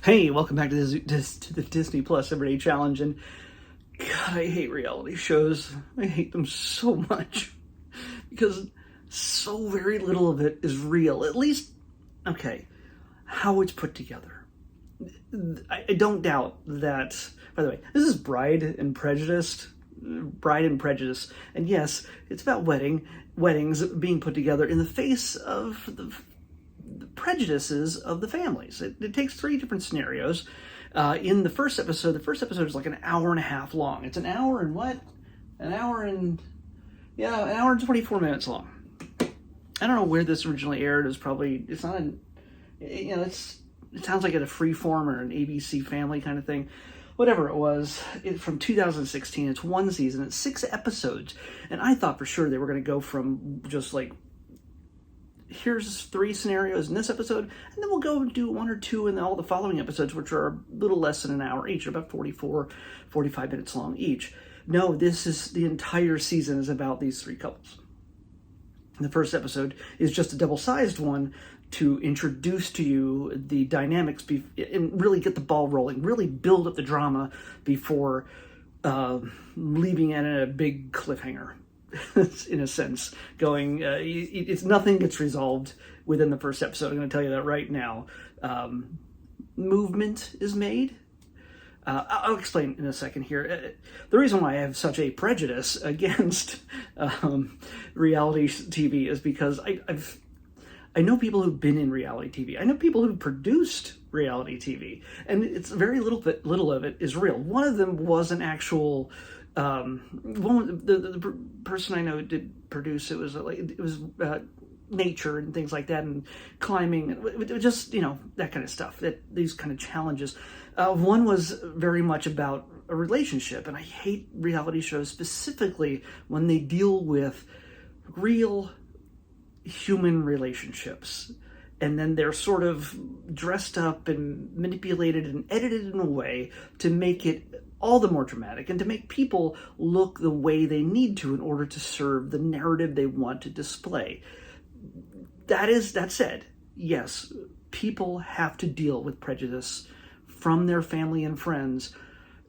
Hey, welcome back to the Disney Plus Everyday Challenge. And God, I hate reality shows. I hate them so much because so very little of it is real. At least, okay, how it's put together. I don't doubt that. By the way, this is Bride and Prejudice. And yes, it's about weddings being put together in the face of the prejudices of the families. It takes three different scenarios. In the first episode is like an hour and a half long. It's an hour and 24 minutes long. I don't know where this originally aired. It sounds like at a Freeform or an ABC Family kind of thing. Whatever it was, from 2016. It's one season. It's 6 episodes. And I thought for sure they were going to go from just like, here's 3 scenarios in this episode, and then we'll go and do 1 or 2 in all the following episodes, which are a little less than an hour each, about 45 minutes long each. No, the entire season is about these 3 couples. The first episode is just a double-sized one to introduce to you the dynamics and really get the ball rolling, really build up the drama before leaving it in a big cliffhanger. In a sense, nothing gets resolved within the first episode. I'm going to tell you that right now. Movement is made. I'll explain in a second here. The reason why I have such a prejudice against reality TV is because I know people who've been in reality TV. I know people who've produced reality TV, and it's very little of it is real. One of them was an actual. The person I know did produce it was nature and things like that, and climbing, just that kind of stuff. These kind of challenges. One was very much about a relationship, and I hate reality shows specifically when they deal with real human relationships. And then they're sort of dressed up and manipulated and edited in a way to make it all the more dramatic and to make people look the way they need to in order to serve the narrative they want to display. That said, yes, people have to deal with prejudice from their family and friends.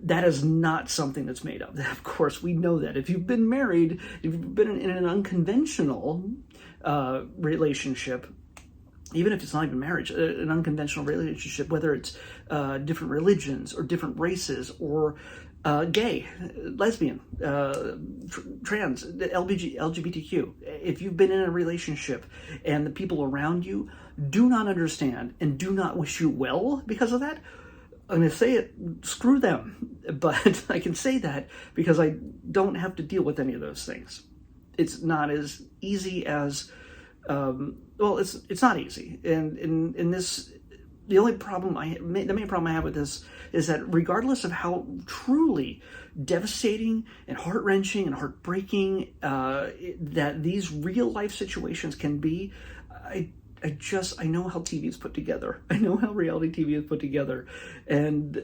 That is not something that's made up. Of course, we know that. If you've been married, if you've been in an unconventional relationship, even if it's not even marriage, an unconventional relationship, whether it's different religions or different races or gay, lesbian, trans, LGBTQ. If you've been in a relationship and the people around you do not understand and do not wish you well because of that, I'm going to say it, screw them. But I can say that because I don't have to deal with any of those things. It's not as easy as... it's not easy, and in this, the main problem I have with this is that regardless of how truly devastating and heart-wrenching and heartbreaking that these real life situations can be, I know how TV is put together. I know how reality TV is put together, and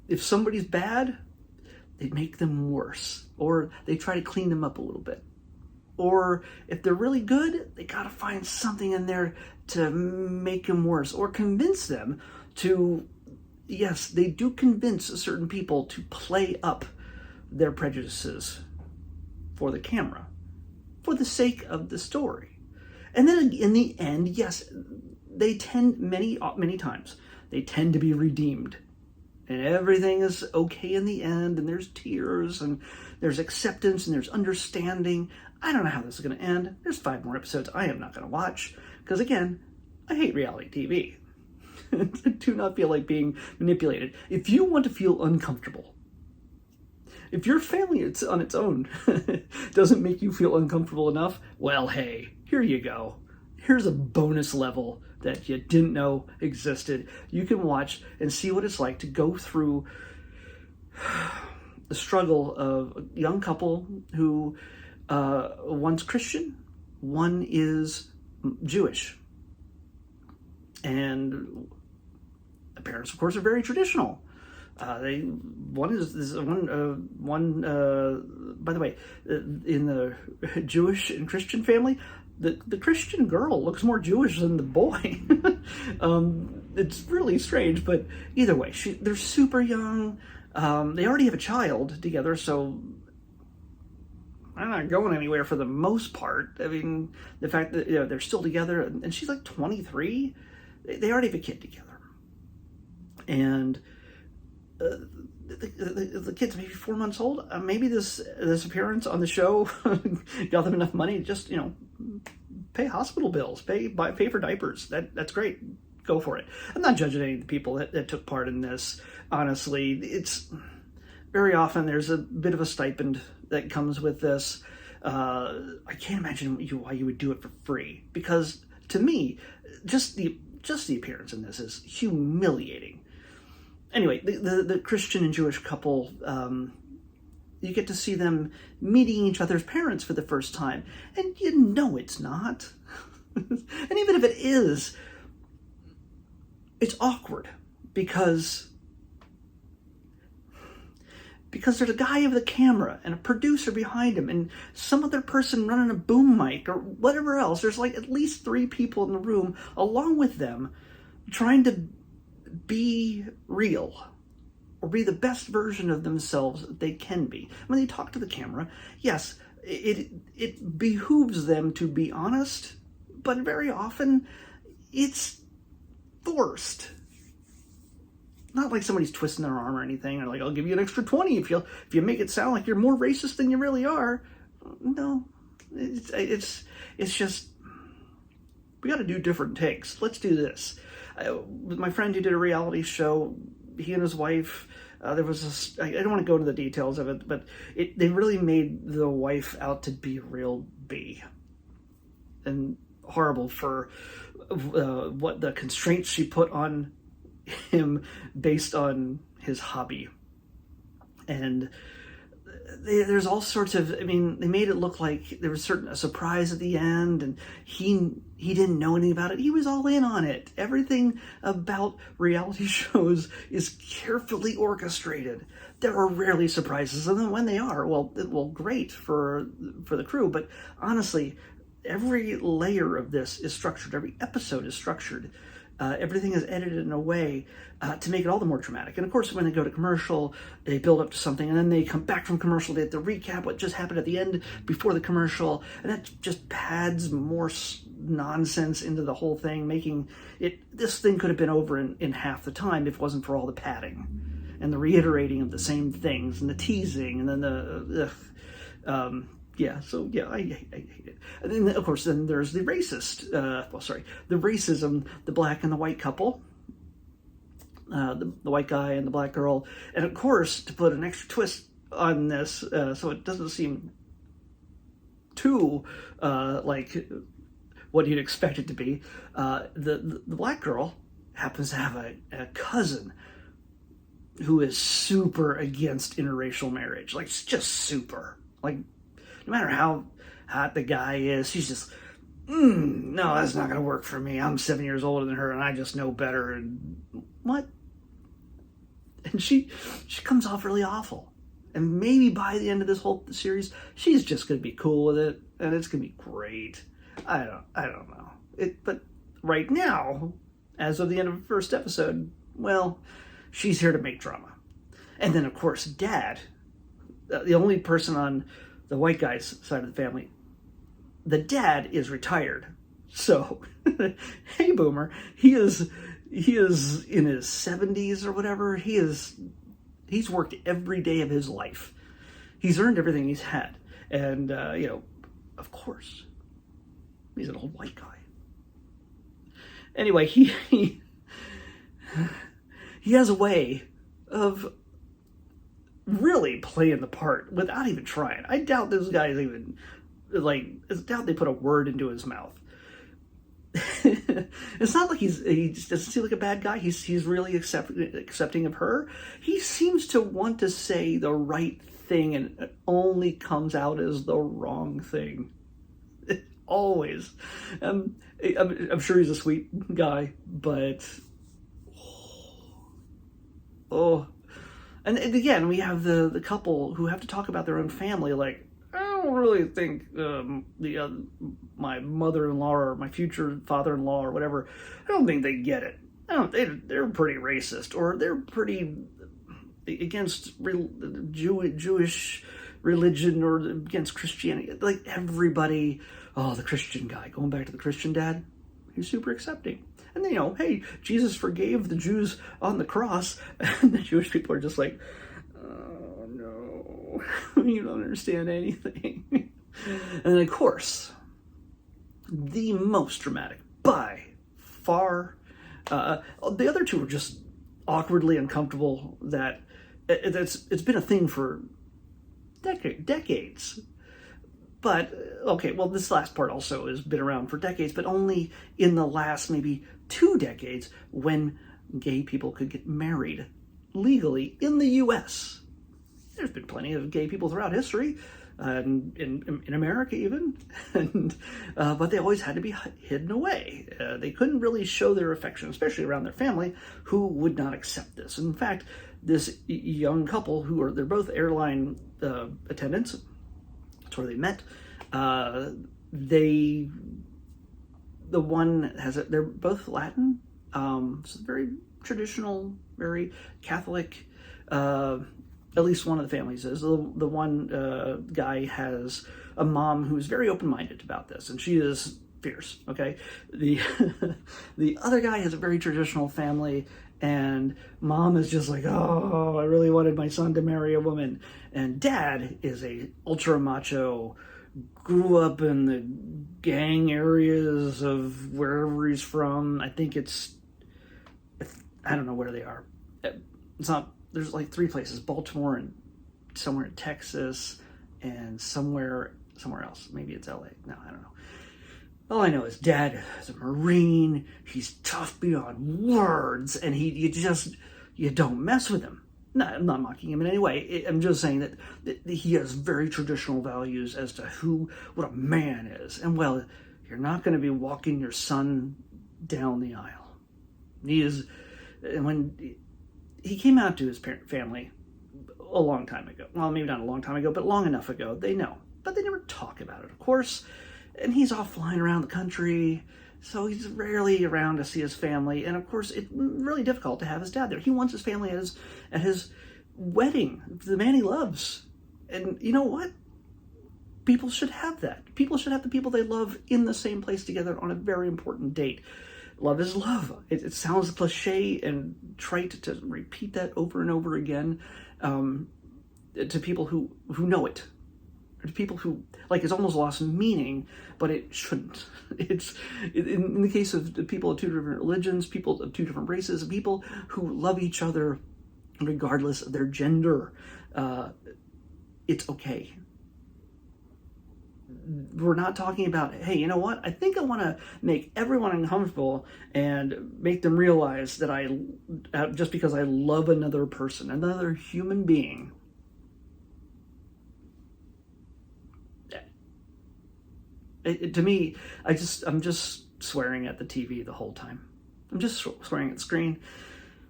if somebody's bad, they make them worse, or they try to clean them up a little bit. Or if they're really good, they gotta find something in there to make them worse, or convince them to, yes, they do convince certain people to play up their prejudices for the camera, for the sake of the story. And then in the end, yes, they tend, many times, they tend to be redeemed. And everything is okay in the end, and there's tears, and there's acceptance, and there's understanding. I don't know how this is going to end. There's 5 more episodes I am not going to watch, because again, I hate reality TV. I do not feel like being manipulated. If you want to feel uncomfortable, if your family on its own doesn't make you feel uncomfortable enough, well, hey, here you go. Here's a bonus level that you didn't know existed. You can watch and see what it's like to go through the struggle of a young couple who one's Christian, one is Jewish. And the parents, of course, are very traditional. By the way, in the Jewish and Christian family, the Christian girl looks more Jewish than the boy. It's really strange, but either way, they're super young. They already have a child together, so I'm not going anywhere for the most part. I mean, the fact that they're still together, and she's like 23, they already have a kid together, and the kid's maybe 4 months old. Maybe this appearance on the show got them enough money to just pay hospital bills, pay for diapers. That's great. Go for it. I'm not judging any of the people that took part in this. Honestly, it's very often there's a bit of a stipend that comes with this. I can't imagine why you would do it for free, because to me, just the appearance in this is humiliating. Anyway, the Christian and Jewish couple, you get to see them meeting each other's parents for the first time, and it's not. And even if it is, it's awkward because there's a guy over the camera and a producer behind him and some other person running a boom mic or whatever else. There's like at least 3 people in the room along with them trying to be real or be the best version of themselves they can be. When they talk to the camera, yes, it behooves them to be honest, but very often it's forced. Not like somebody's twisting their arm or anything, or like, I'll give you an extra 20 if you make it sound like you're more racist than you really are. No, it's just, we got to do different takes. Let's do this. With my friend who did a reality show, he and his wife, there was I don't want to go into the details of it, but they really made the wife out to be a real B. And horrible for what the constraints she put on him based on his hobby. And there's all sorts of, they made it look like there was a surprise at the end, and he didn't know anything about it. He was all in on it. Everything about reality shows is carefully orchestrated. There are rarely surprises, and then when they are, well, great for the crew. But honestly, every layer of this is structured. Every episode is structured. Everything is edited in a way to make it all the more dramatic. And of course, when they go to commercial, they build up to something, and then they come back from commercial, they have to recap what just happened at the end before the commercial, and that just pads more nonsense into the whole thing, making it, this thing could have been over in half the time if it wasn't for all the padding and the reiterating of the same things and the teasing, and then I hate it. And then, of course, then there's the racist, the racism, the black and the white couple, the white guy and the black girl. And of course, to put an extra twist on this, so it doesn't seem too like what you'd expect it to be, the black girl happens to have a cousin who is super against interracial marriage. Like, it's just super. Like, no matter how hot the guy is, she's just, no, that's not going to work for me. I'm 7 years older than her, and I just know better. And what? And she comes off really awful. And maybe by the end of this whole series, she's just going to be cool with it, and it's going to be great. I don't know. But right now, as of the end of the first episode, well, she's here to make drama. And then, of course, Dad, the only person on the white guy's side of the family, the dad is retired. So, hey, Boomer, he is in his 70s or whatever. He's worked every day of his life. He's earned everything he's had. And, of course, he's an old white guy. Anyway, he has a way of really playing the part without even trying. I doubt this guy's even, I doubt they put a word into his mouth. It's not like he just doesn't seem like a bad guy. He's really accepting of her. He seems to want to say the right thing, and it only comes out as the wrong thing. Always. I'm sure he's a sweet guy, but and again, we have the couple who have to talk about their own family, like, oh, don't really think my mother-in-law or my future father-in-law or whatever, I don't think they get it. They're pretty racist, or they're pretty against Jewish religion, or against Christianity. Like everybody, oh, the Christian guy, going back to the Christian dad, he's super accepting. And then, hey, Jesus forgave the Jews on the cross, and the Jewish people are just like, oh no, you don't understand anything. And of course, the most dramatic by far, the other two were just awkwardly uncomfortable. That it's been a thing for decades. But, okay, well, this last part also has been around for decades, but only in the last maybe 2 decades when gay people could get married legally in the U.S. There's been plenty of gay people throughout history, in America even, but they always had to be hidden away. They couldn't really show their affection, especially around their family, who would not accept this. In fact, this young couple, they're both airline attendants, that's where they met. They're both Latin, so very traditional, very Catholic. At least one of the families is. The one guy has a mom who's very open-minded about this, and she is fierce, okay? The other guy has a very traditional family, and mom is just like, oh, I really wanted my son to marry a woman. And dad is a ultra macho, grew up in the gang areas of wherever he's from. I don't know where they are. It's not, there's like 3 places, Baltimore and somewhere in Texas and somewhere else. Maybe it's LA. No, I don't know. All I know is dad is a Marine. He's tough beyond words, and you don't mess with him. No, I'm not mocking him in any way. I'm just saying that he has very traditional values as to what a man is. And well, you're not going to be walking your son down the aisle. And when he came out to his family a long time ago, well, maybe not a long time ago, but long enough ago, they know. But they never talk about it, of course. And he's off flying around the country, so he's rarely around to see his family. And of course, it's really difficult to have his dad there. He wants his family at his wedding, the man he loves. And you know what? People should have that. People should have the people they love in the same place together on a very important date. Love is love. It sounds cliche and trite to repeat that over and over again to people who know it. To people who, it's almost lost meaning, but it shouldn't. It's, in the case of the people of 2 different religions, people of 2 different races, people who love each other regardless of their gender, it's okay. We're not talking about, hey, you know what? I think I want to make everyone uncomfortable and make them realize that just because I love another person, another human being, to me, I'm just swearing at the TV the whole time. I'm just swearing at the screen,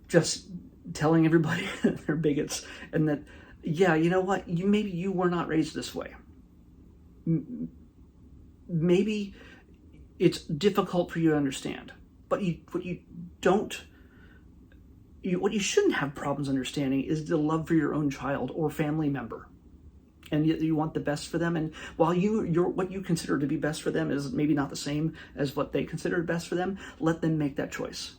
just telling everybody they're bigots, and that, yeah, you know what? Maybe you were not raised this way. Maybe it's difficult for you to understand, but what you shouldn't have problems understanding is the love for your own child or family member. And you want the best for them, and while what you consider to be best for them is maybe not the same as what they consider best for them, let them make that choice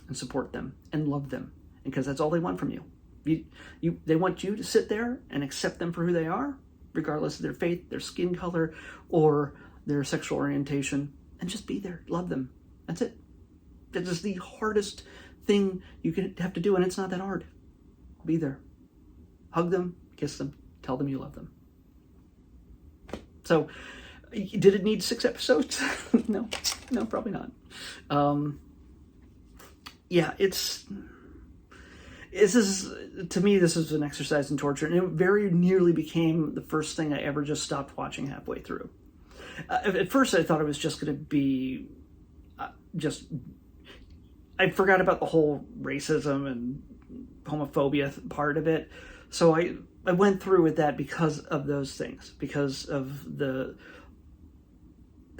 and support them and love them, because that's all they want from you. They want you to sit there and accept them for who they are, regardless of their faith, their skin color, or their sexual orientation, and just be there, love them. That's it. That is the hardest thing you can have to do, and it's not that hard. Be there. Hug them, kiss them, tell them you love them. So, did it need 6 episodes? No, probably not. Yeah, to me, this is an exercise in torture, and it very nearly became the first thing I ever just stopped watching halfway through. At first, I thought it was just going to be I forgot about the whole racism and homophobia part of it, so I went through with that because of those things, because of the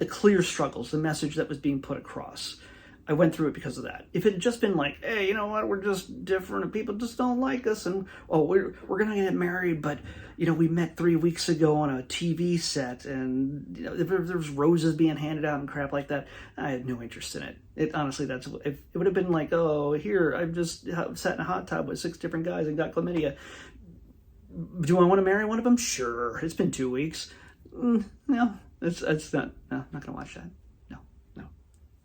clear struggles, the message that was being put across. I went through it because of that. If it had just been like, hey, you know what, we're just different and people just don't like us, and we're gonna get married, but we met 3 weeks ago on a TV set, and if there was roses being handed out and crap like that, I had no interest in it. It honestly, it would have been like, oh, here, I've just sat in a hot tub with 6 different guys and got chlamydia. Do I want to marry one of them? Sure. It's been 2 weeks. No, it's not. No, I'm not gonna watch that.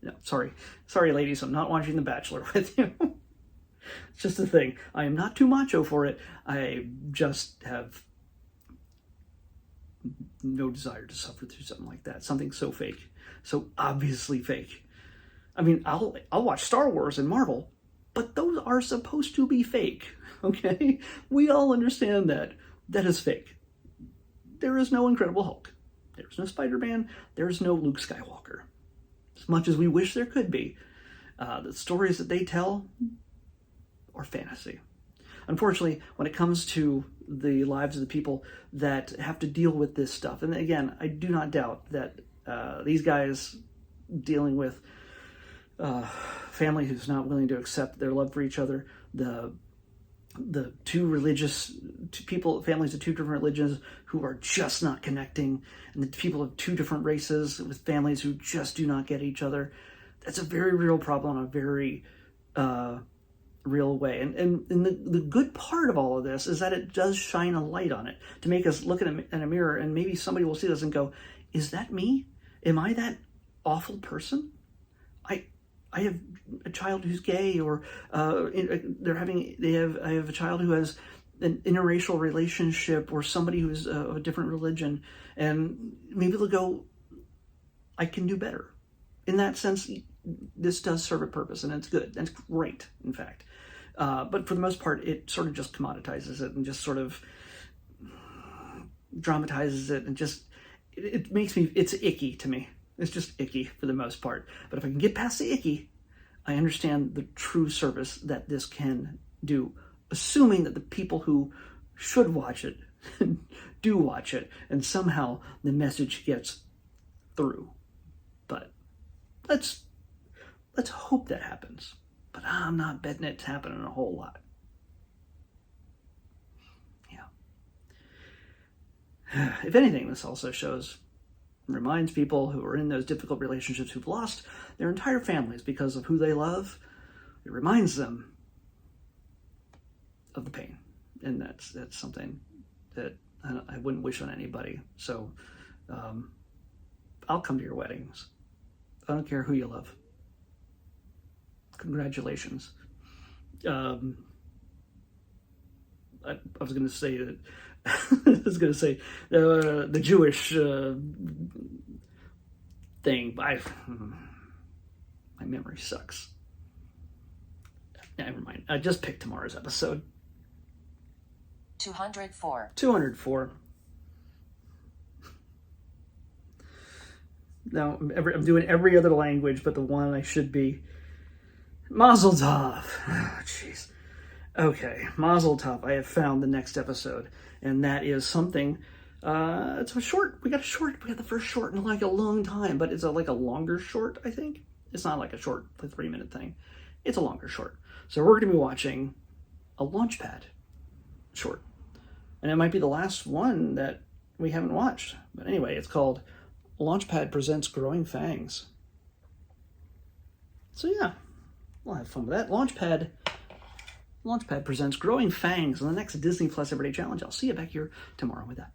No, sorry, ladies, I'm not watching The Bachelor with you. It's just a thing. I am not too macho for it. I just have no desire to suffer through something like that. Something so fake, so obviously fake. I mean, I'll watch Star Wars and Marvel, but those are supposed to be fake. Okay, we all understand that is fake. There is no Incredible Hulk. There's no Spider-Man. There's no Luke Skywalker. As much as we wish there could be, the stories that they tell are fantasy. Unfortunately, when it comes to the lives of the people that have to deal with this stuff, and again, I do not doubt that these guys dealing with family who's not willing to accept their love for each other, the families of 2 different religions who are just not connecting, and the people of 2 different races with families who just do not get each other. That's a very real problem in a very real way. And the good part of all of this is that it does shine a light on it to make us look in a mirror, and maybe somebody will see this and go, is that me? Am I that awful person? I have a child who's gay, or I have a child who has an interracial relationship, or somebody who's of a different religion, and maybe they'll go, I can do better. In that sense, this does serve a purpose, and it's good. That's great, in fact. But for the most part, it sort of just commoditizes it and just sort of dramatizes it, and just it makes me, it's icky to me. It's just icky for the most part. But if I can get past the icky, I understand the true service that this can do, assuming that the people who should watch it do watch it, and somehow the message gets through. But let's hope that happens. But I'm not betting it's happening a whole lot. Yeah. If anything, this also reminds people who are in those difficult relationships who've lost their entire families because of who they love. It reminds them of the pain, and that's something that I wouldn't wish on anybody. So I'll come to your weddings. I don't care who you love. Congratulations. I was going to say that. I was going to say the Jewish thing. My memory sucks. Never mind. I just picked tomorrow's episode. 204. 204. Now, I'm doing every other language but the one I should be. Mazel tov. Oh, jeez. Okay, Mazel tov. I have found the next episode, and that is something. It's a short. We got the first short in like a long time, but it's like a longer short. I think it's not like a short, like 3-minute thing. It's a longer short. So we're going to be watching a Launchpad short, and it might be the last one that we haven't watched. But anyway, it's called Launchpad Presents Growing Fangs. So yeah, we'll have fun with that. Launchpad presents Growing Fangs on the next Disney Plus Everyday Challenge. I'll see you back here tomorrow with that.